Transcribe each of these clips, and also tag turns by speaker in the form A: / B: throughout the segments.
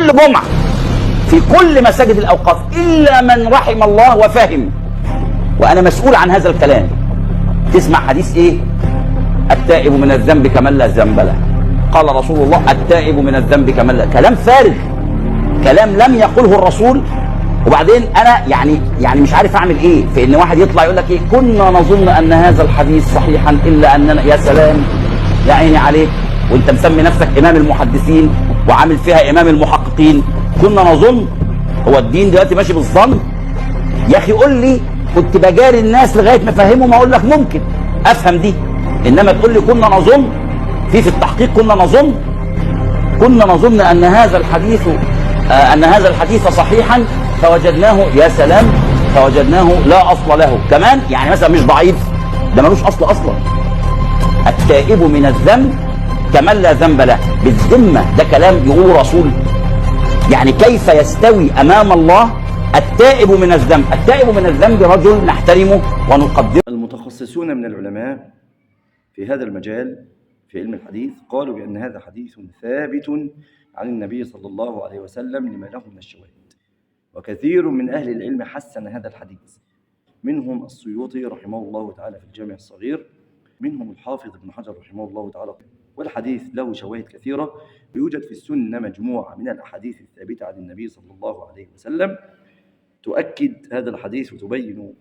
A: كل جمعة في كل مساجد الأوقاف إلا من رحم الله وفهم، وأنا مسؤول عن هذا الكلام. تسمع حديث إيه؟ التائب من الذنب كمن لا ذنب له. قال رسول الله التائب من الذنب كمن لا. كلام فارغ، كلام لم يقله الرسول. وبعدين انا يعني مش عارف اعمل ايه في ان واحد يطلع يقول لك ايه، كنا نظن ان هذا الحديث صحيحا الا اننا. يا سلام، يا عيني عليك، وانت مسمي نفسك امام المحدثين وعامل فيها امام المحققين. كنا نظن، هو الدين دلوقتي ماشي بالظن؟ يا اخي قول لي، كنت بجاري الناس لغايه ما افهمهم اقول لك ممكن افهم دي، انما تقول لي كنا نظن. في التحقيق كنا نظن ان هذا الحديث صحيحا فوجدناه. يا سلام، فوجدناه لا اصل له كمان. يعني مثلا مش ضعيف، ده ملوش اصلا. التائب من الذنب كمن لا ذنب له. بالذمه ده كلام يقوله رسول؟ يعني كيف يستوي امام الله التائب من الذنب؟ التائب من الذنب رجل نحترمه ونقدره.
B: المتخصصون من العلماء في هذا المجال في علم الحديث قالوا بأن هذا حديث ثابت عن النبي صلى الله عليه وسلم لما له من الشواهد، وكثير من أهل العلم حسن هذا الحديث، منهم السيوطي رحمه الله تعالى في الجامع الصغير، منهم الحافظ ابن حجر رحمه الله تعالى. والحديث له شواهد كثيرة، ويوجد في السنة مجموعة من الأحاديث الثابتة عن النبي صلى الله عليه وسلم تؤكد هذا الحديث وتبين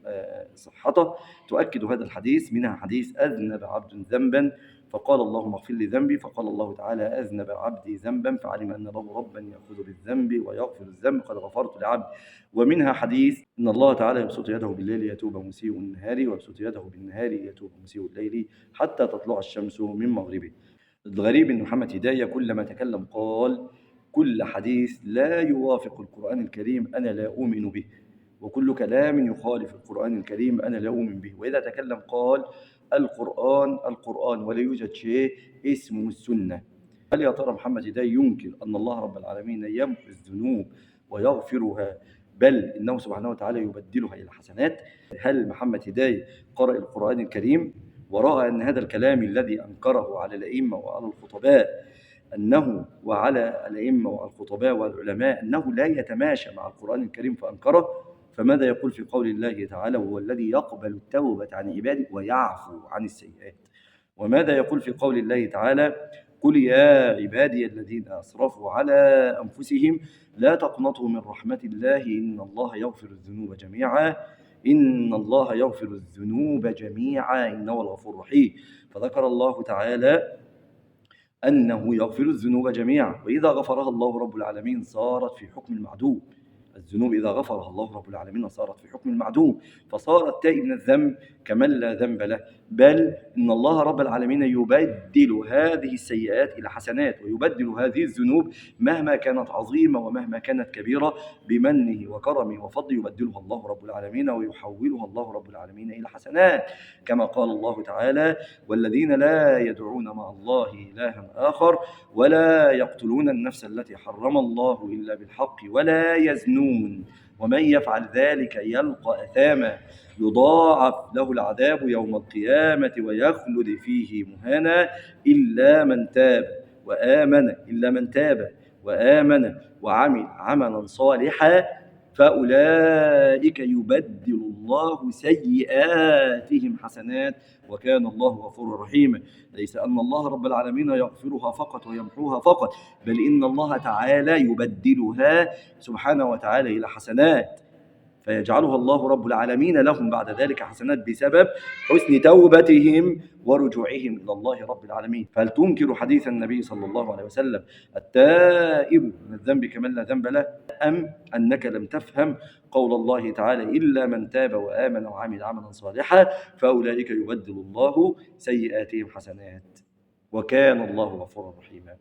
B: صحته. تؤكد هذا الحديث، منها حديث أذنب عبد ذنبا فقال اللهم اغفر لي ذنبي، فقال الله تعالى أذنب عبدي ذنبا فعلم أن له ربا يأخذ بالذنب ويغفر الذنب قد غفرت لعبدي. ومنها حديث إن الله تعالى يبسط يده بالليل يتوب مسيء النهار، ويبسط يده بالنهار يتوب مسيء الليل حتى تطلع الشمس من مغربه. الغريب أن محمد هداية كلما تكلم قال كل حديث لا يوافق القرآن الكريم أنا لا أؤمن به، وكل كلام يخالف القرآن الكريم أنا لا أؤمن به. وإذا تكلم قال القرآن ولا يوجد شيء اسمه السنة. هل يا ترى محمد هداية ينكر أن الله رب العالمين يمحو الذنوب ويغفرها، بل إنه سبحانه وتعالى يبدلها إلى حسنات؟ هل محمد هداية قرأ القرآن الكريم ورأى أن هذا الكلام الذي أنكره على الأئمة وعلى الخطباء والعلماء أنه لا يتماشى مع القرآن الكريم فأنكره؟ فماذا يقول في قول الله تعالى وهو الذي يقبل التوبة عن عباده ويعفو عن السيئات؟ وماذا يقول في قول الله تعالى قل يا عبادي الذين أسرفوا على أنفسهم لا تقنطوا من رحمة الله إن الله يغفر الذنوب جميعا إنه الغفور الرحيم. فذكر الله تعالى أنه يغفر الذنوب جميعا، وإذا غفرها الله رب العالمين صارت في حكم المعدوم. الذنوب إذا غفرها الله رب العالمين صارت في حكم المعدوم، فصار التائب من الذنب كمن لا ذنب له. بل إن الله رب العالمين يبدل هذه السيئات إلى حسنات، ويبدل هذه الذنوب مهما كانت عظيمة ومهما كانت كبيرة بمنه وكرمه وفضله، يبدلها الله رب العالمين ويحولها الله رب العالمين إلى حسنات، كما قال الله تعالى والذين لا يدعون مع الله إلها آخر ولا يقتلون النفس التي حرم الله إلا بالحق ولا يزنون ومن يفعل ذلك يلقى أثاما يضاعف له العذاب يوم القيامة ويخلد فيه مهانا إلا من تاب وآمن وعمل عملا صالحا فأولئك يبدل الله سيئاتهم حسنات وكان الله غفورا رحيما. ليس أن الله رب العالمين يغفرها فقط ويمحوها فقط، بل إن الله تعالى يبدلها سبحانه وتعالى إلى حسنات، فيجعلها الله رب العالمين لهم بعد ذلك حسنات بسبب حسن توبتهم ورجوعهم إلى الله رب العالمين. فهل تنكر حديث النبي صلى الله عليه وسلم التائب من الذنب كمن لا ذنب له، أم أنك لم تفهم قول الله تعالى إلا من تاب وآمن وعمل عملا صالحا فأولئك يبدل الله سيئاتهم حسنات وكان الله غفورا رحيما؟